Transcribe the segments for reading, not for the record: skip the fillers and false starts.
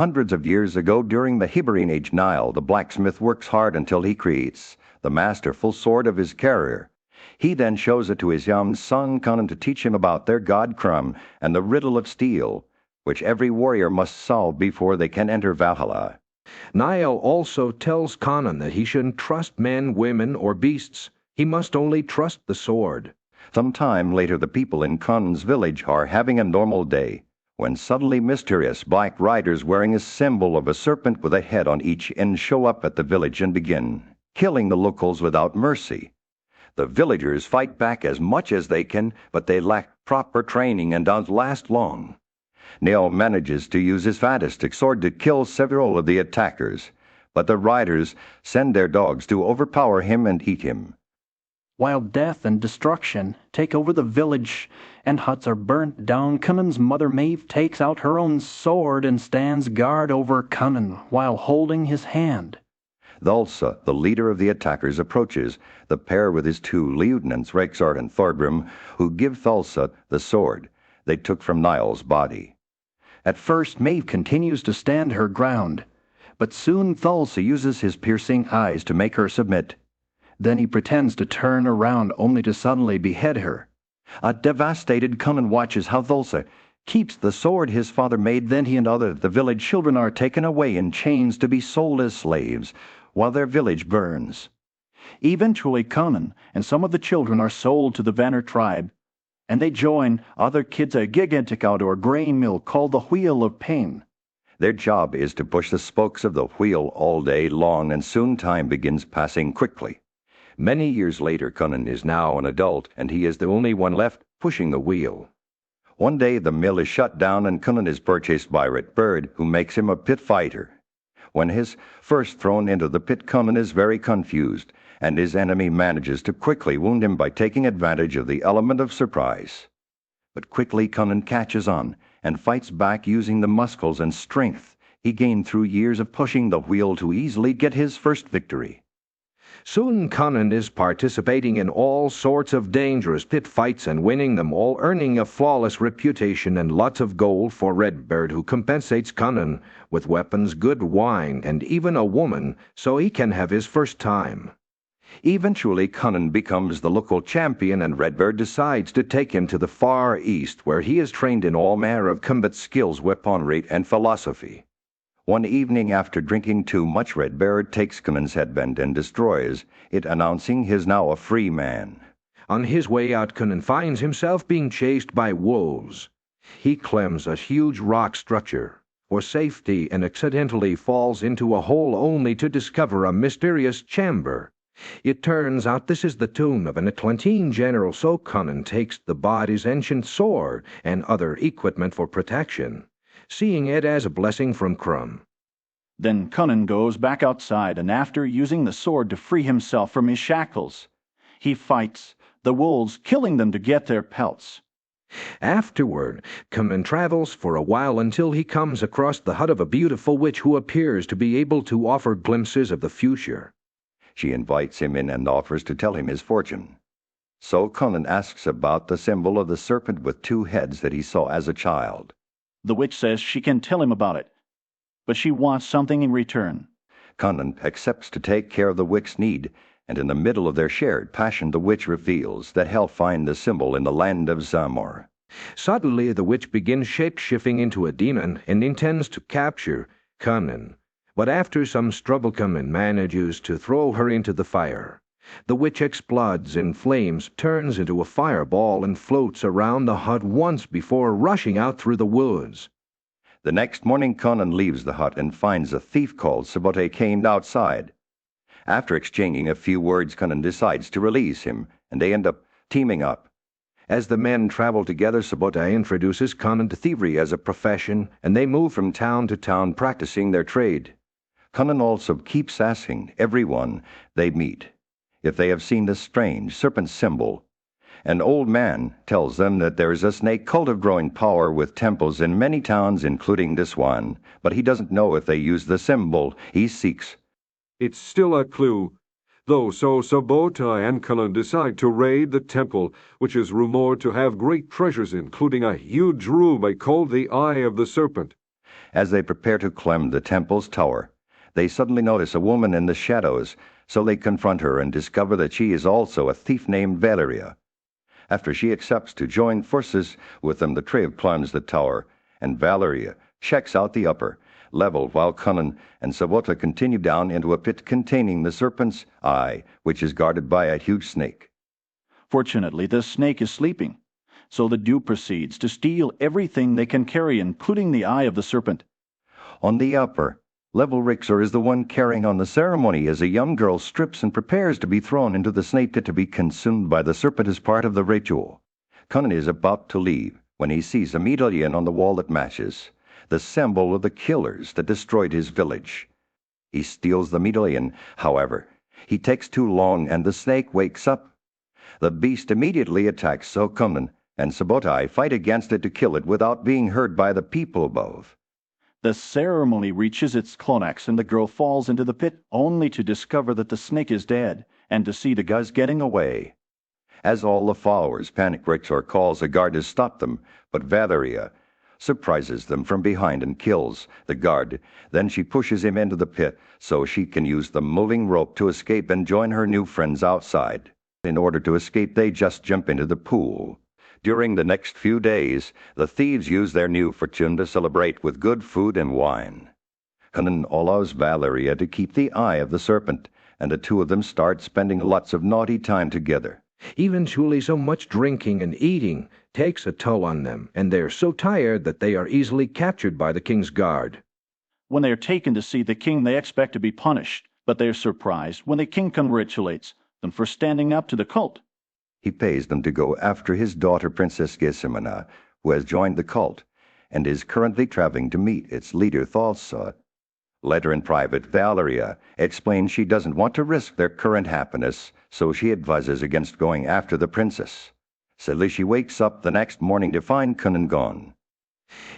Hundreds of years ago, during the Hebrian Age Nile, the blacksmith works hard until he creates the masterful sword of his carrier. He then shows it to his young son Conan to teach him about their god Crum and the riddle of steel, which every warrior must solve before they can enter Valhalla. Niall also tells Conan that he shouldn't trust men, women, or beasts. He must only trust the sword. Some time later, the people in Conan's village are having a normal day, when suddenly mysterious black riders wearing a symbol of a serpent with a head on each end show up at the village and begin killing the locals without mercy. The villagers fight back as much as they can, but they lack proper training and don't last long. Niall manages to use his fantastic sword to kill several of the attackers, but the riders send their dogs to overpower him and eat him. While death and destruction take over the village and huts are burnt down, Conan's mother Maeve takes out her own sword and stands guard over Conan while holding his hand. Thulsa, the leader of the attackers, approaches the pair with his two lieutenants, Rexart and Thorgrim, who give Thulsa the sword they took from Niall's body. At first, Maeve continues to stand her ground, but soon Thulsa uses his piercing eyes to make her submit. Then he pretends to turn around only to suddenly behead her. A devastated Conan watches how Thulsa keeps the sword his father made. Then he and other the village children are taken away in chains to be sold as slaves, while their village burns. Eventually, Conan and some of the children are sold to the Vanner tribe, and they join other kids at a gigantic outdoor grain mill called the Wheel of Pain. Their job is to push the spokes of the wheel all day long, and soon time begins passing quickly. Many years later, Conan is now an adult, and he is the only one left pushing the wheel. One day the mill is shut down, and Conan is purchased by Redbird, who makes him a pit fighter. When his first thrown into the pit, Conan is very confused, and his enemy manages to quickly wound him by taking advantage of the element of surprise. But quickly Conan catches on and fights back using the muscles and strength he gained through years of pushing the wheel to easily get his first victory. Soon Conan is participating in all sorts of dangerous pit fights and winning them all, earning a flawless reputation and lots of gold for Redbird, who compensates Conan with weapons, good wine, and even a woman, so he can have his first time. Eventually Conan becomes the local champion, and Redbird decides to take him to the Far East, where he is trained in all manner of combat skills, weaponry, and philosophy. One evening, after drinking too much, Redbird takes Conan's headband and destroys it, announcing he is now a free man. On his way out, Conan finds himself being chased by wolves. He climbs a huge rock structure for safety and accidentally falls into a hole, only to discover a mysterious chamber. It turns out this is the tomb of an Atlantine general, so Conan takes the body's ancient sword and other equipment for protection, seeing it as a blessing from Crum. Then Conan goes back outside, and after using the sword to free himself from his shackles, he fights the wolves, killing them to get their pelts. Afterward, Conan travels for a while until he comes across the hut of a beautiful witch who appears to be able to offer glimpses of the future. She invites him in and offers to tell him his fortune. So Conan asks about the symbol of the serpent with two heads that he saw as a child. The witch says she can tell him about it, but she wants something in return. Conan accepts to take care of the witch's need, and in the middle of their shared passion, the witch reveals that he'll find the symbol in the land of Zamor. Suddenly, the witch begins shape-shifting into a demon and intends to capture Conan. But after some struggle, Conan manages to throw her into the fire. The witch explodes in flames, turns into a fireball, and floats around the hut once before rushing out through the woods. The next morning, Conan leaves the hut and finds a thief called Sabote chained outside. After exchanging a few words, Conan decides to release him, and they end up teaming up. As the men travel together, Sabote introduces Conan to thievery as a profession, and they move from town to town practicing their trade. Conan also keeps asking everyone they meet if they have seen the strange serpent symbol. An old man tells them that there is a snake cult of growing power with temples in many towns, including this one, but he doesn't know if they use the symbol he seeks. It's still a clue, though, so Sabota and Conan decide to raid the temple, which is rumored to have great treasures, including a huge room called the Eye of the Serpent. As they prepare to climb the temple's tower, they suddenly notice a woman in the shadows, so they confront her and discover that she is also a thief named Valeria. After she accepts to join forces with them, the trio climbs the tower, and Valeria checks out the upper level while Conan and Sabota continue down into a pit containing the serpent's eye, which is guarded by a huge snake. Fortunately, the snake is sleeping, so the duo proceeds to steal everything they can carry, including the eye of the serpent. On the upper level, Rixor is the one carrying on the ceremony as a young girl strips and prepares to be thrown into the snake pit to be consumed by the serpent as part of the ritual. Conan is about to leave when he sees a medallion on the wall that matches, the symbol of the killers that destroyed his village. He steals the medallion, however. He takes too long and the snake wakes up. The beast immediately attacks, so Conan and Sabotai fight against it to kill it without being heard by the people above. The ceremony reaches its climax and the girl falls into the pit, only to discover that the snake is dead and to see the guys getting away. As all the followers panic, Rixor calls a guard to stop them, but Valeria surprises them from behind and kills the guard. Then she pushes him into the pit so she can use the moving rope to escape and join her new friends outside. In order to escape, they just jump into the pool. During the next few days, the thieves use their new fortune to celebrate with good food and wine. Conan allows Valeria to keep the eye of the serpent, and the two of them start spending lots of naughty time together. Eventually, so much drinking and eating takes a toll on them, and they're so tired that they are easily captured by the king's guard. When they are taken to see the king, they expect to be punished, but they are surprised when the king congratulates them for standing up to the cult. He pays them to go after his daughter, Princess Gesimina, who has joined the cult and is currently traveling to meet its leader, Thalsa. Later in private, Valeria explains she doesn't want to risk their current happiness, so she advises against going after the princess. Sadly, she wakes up the next morning to find Conan gone.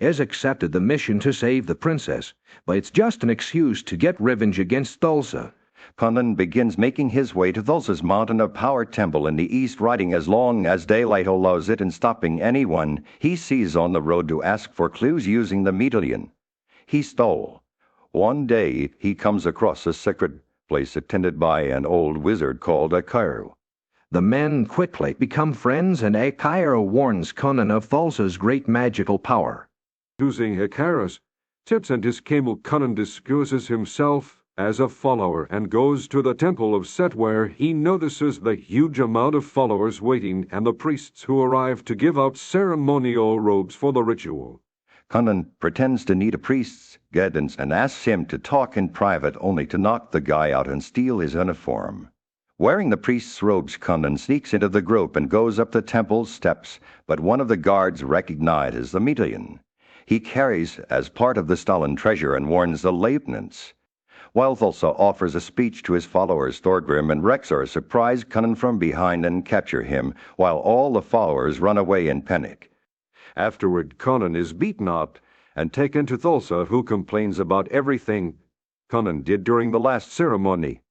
Has accepted the mission to save the princess, but it's just an excuse to get revenge against Thulsa. Conan begins making his way to Thulsa's mountain of power temple in the east, riding as long as daylight allows it and stopping anyone he sees on the road to ask for clues using the medallion he stole. One day he comes across a sacred place attended by an old wizard called Akairo. The men quickly become friends, and Akairo warns Conan of Thulsa's great magical power. Using Akairo's tips and his camel, Conan disguises himself as a follower and goes to the temple of Set, where he notices the huge amount of followers waiting and the priests who arrive to give out ceremonial robes for the ritual. Conan pretends to need a priest's guidance and asks him to talk in private, only to knock the guy out and steal his uniform. Wearing the priest's robes, Conan sneaks into the group and goes up the temple's steps, but one of the guards recognizes the medallion he carries as part of the stolen treasure and warns the lieutenants. While Thulsa offers a speech to his followers, Thorgrim and Rexor surprise Conan from behind and capture him, while all the followers run away in panic. Afterward, Conan is beaten up and taken to Thulsa, who complains about everything Conan did during the last ceremony.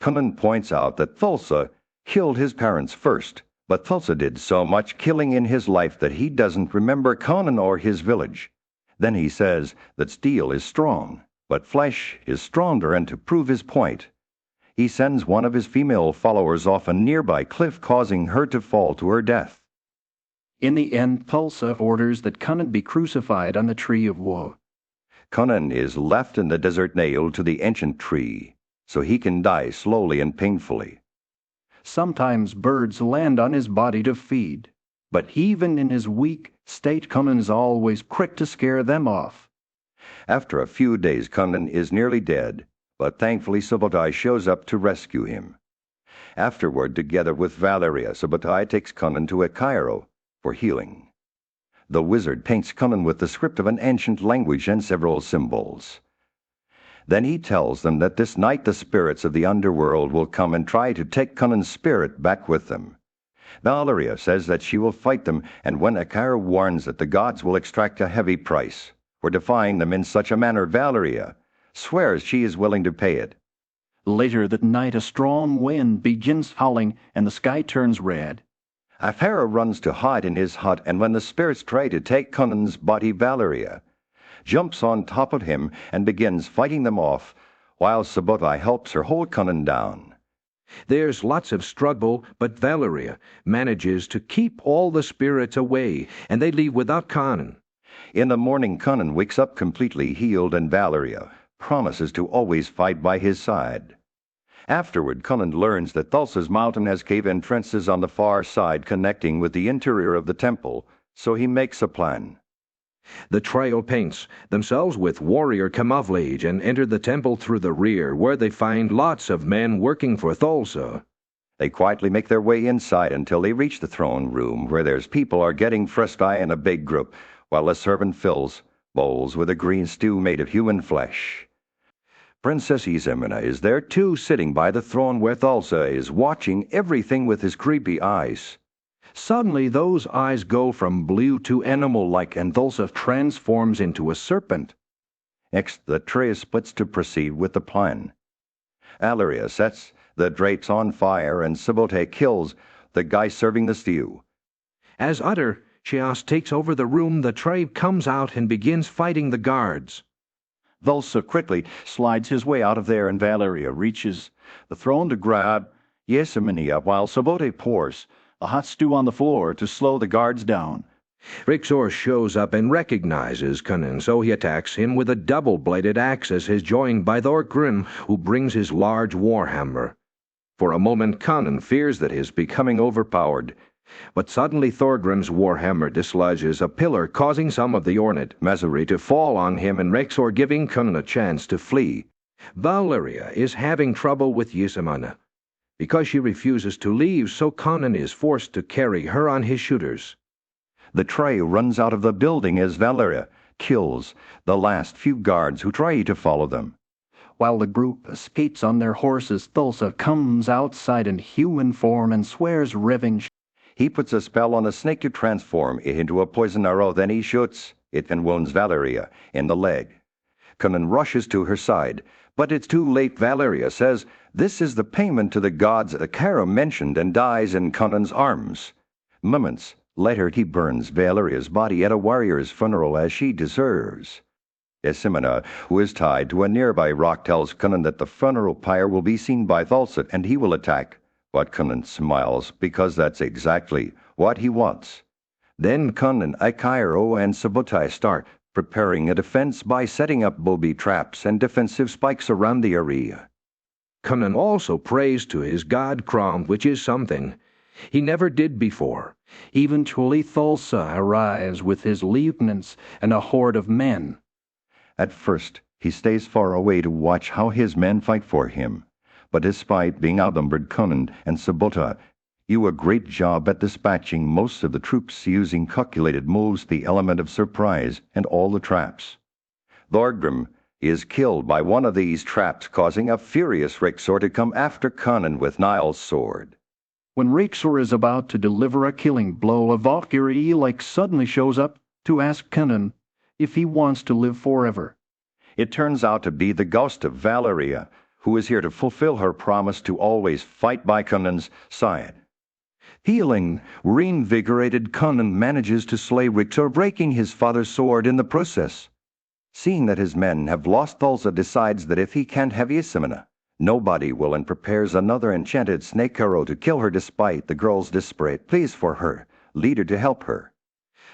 Conan points out that Thulsa killed his parents first, but Thulsa did so much killing in his life that he doesn't remember Conan or his village. Then he says that steel is strong, but flesh is stronger, and to prove his point, he sends one of his female followers off a nearby cliff, causing her to fall to her death. In the end, Thulsa orders that Conan be crucified on the tree of woe. Conan is left in the desert, nailed to the ancient tree, so he can die slowly and painfully. Sometimes birds land on his body to feed, but even in his weak state, Conan is always quick to scare them off. After a few days, Conan is nearly dead, but thankfully Subotai shows up to rescue him. Afterward, together with Valeria, Subotai takes Conan to Akairo for healing. The wizard paints Conan with the script of an ancient language and several symbols. Then he tells them that this night the spirits of the underworld will come and try to take Conan's spirit back with them. Valeria says that she will fight them, and when Akairo warns that the gods will extract a heavy price for defying them in such a manner, Valeria swears she is willing to pay it. Later that night, a strong wind begins howling and the sky turns red. Akairo runs to hide in his hut, and when the spirits try to take Conan's body, Valeria jumps on top of him and begins fighting them off, while Sabotai helps her hold Conan down. There's lots of struggle, but Valeria manages to keep all the spirits away, and they leave without Conan. In the morning, Conan wakes up completely healed, and Valeria promises to always fight by his side. Afterward, Conan learns that Thulsa's mountain has cave entrances on the far side connecting with the interior of the temple, so he makes a plan. The trio paints themselves with warrior camouflage and enter the temple through the rear, where they find lots of men working for Thulsa. They quietly make their way inside until they reach the throne room, where there's people are getting fresh dye in a big group, while a servant fills bowls with a green stew made of human flesh. Princess Isemina is there too, sitting by the throne where Thulsa is, watching everything with his creepy eyes. Suddenly those eyes go from blue to animal-like, and Thulsa transforms into a serpent. Next, the tray splits to proceed with the plan. Valeria sets the drapes on fire, and Sabotai kills the guy serving the stew. As utter chaos takes over the room, the tray comes out and begins fighting the guards. Thulsa quickly slides his way out of there, and Valeria reaches the throne to grab Isemina while Sabotai pours the hot stew on the floor to slow the guards down. Rixor shows up and recognizes Conan, so he attacks him with a double-bladed axe as he's joined by Thorgrim, who brings his large warhammer. For a moment, Conan fears that he's becoming overpowered, but suddenly Thorgrim's warhammer dislodges a pillar, causing some of the ornate masonry to fall on him and Rixor giving Conan a chance to flee. Valeria is having trouble with Isemina because she refuses to leave, so Conan is forced to carry her on his shooters. The tray runs out of the building as Valeria kills the last few guards who try to follow them. While the group escapes on their horses, Thulsa comes outside in human form and swears revenge. He puts a spell on a snake to transform it into a poison arrow, then he shoots it and wounds Valeria in the leg. Conan rushes to her side, but it's too late. Valeria says this is the payment to the gods that Kara mentioned, and dies in Conan's arms. Moments later, he burns Valeria's body at a warrior's funeral, as she deserves. Isemina, who is tied to a nearby rock, tells Conan that the funeral pyre will be seen by Thulsa and he will attack. But Conan smiles, because that's exactly what he wants. Then Conan, Cairo, and Sabotai start preparing a defense by setting up booby traps and defensive spikes around the area. Conan also prays to his god Crom, which is something he never did before. Eventually Thulsa arrives with his lieutenants and a horde of men. At first, he stays far away to watch how his men fight for him. But despite being outnumbered, Conan and Sabotai do a great job at dispatching most of the troops using calculated moves, the element of surprise, and all the traps. Thorgrim is killed by one of these traps, causing a furious Rixor to come after Conan with Niall's sword. When Rixor is about to deliver a killing blow, a Valkyrie suddenly shows up to ask Conan if he wants to live forever. It turns out to be the ghost of Valeria, who is here to fulfill her promise to always fight by Conan's side. Healing, reinvigorated, Conan manages to slay Rixor, breaking his father's sword in the process. Seeing that his men have lost, Thulsa decides that if he can't have Isemina, nobody will, and prepares another enchanted snake arrow to kill her, despite the girl's desperate pleas for her leader to help her.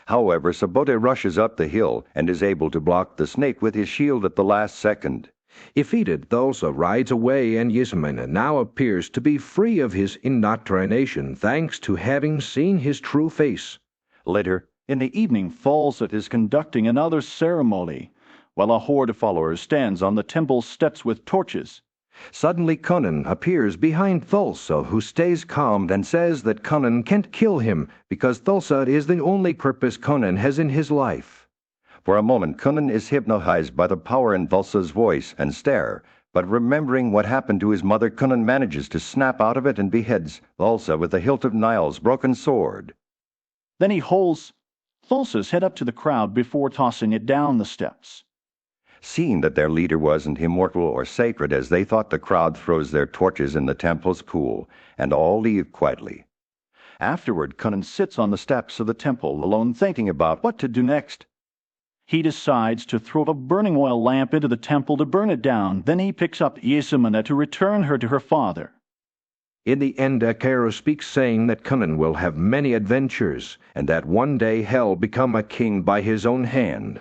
However, Sabotai rushes up the hill and is able to block the snake with his shield at the last second. Defeated, Thulsa rides away, and Isemina now appears to be free of his indoctrination thanks to having seen his true face. Later, In the evening, Thulsa is conducting another ceremony, while a horde of followers stands on the temple steps with torches. Suddenly Conan appears behind Thulsa, who stays calm and says that Conan can't kill him because Thulsa is the only purpose Conan has in his life. For a moment, Conan is hypnotized by the power in Thulsa's voice and stare, but remembering what happened to his mother, Conan manages to snap out of it and beheads Thulsa with the hilt of Niall's broken sword. Then he holds Thulsa's head up to the crowd before tossing it down the steps. Seeing that their leader wasn't immortal or sacred, as they thought, the crowd throws their torches in the temple's pool, and all leave quietly. Afterward, Conan sits on the steps of the temple alone, thinking about what to do next. He decides to throw a burning oil lamp into the temple to burn it down. Then he picks up Yesamuna to return her to her father. In the end, Caro speaks, saying that Conan will have many adventures, and that one day Hel become a king by his own hand.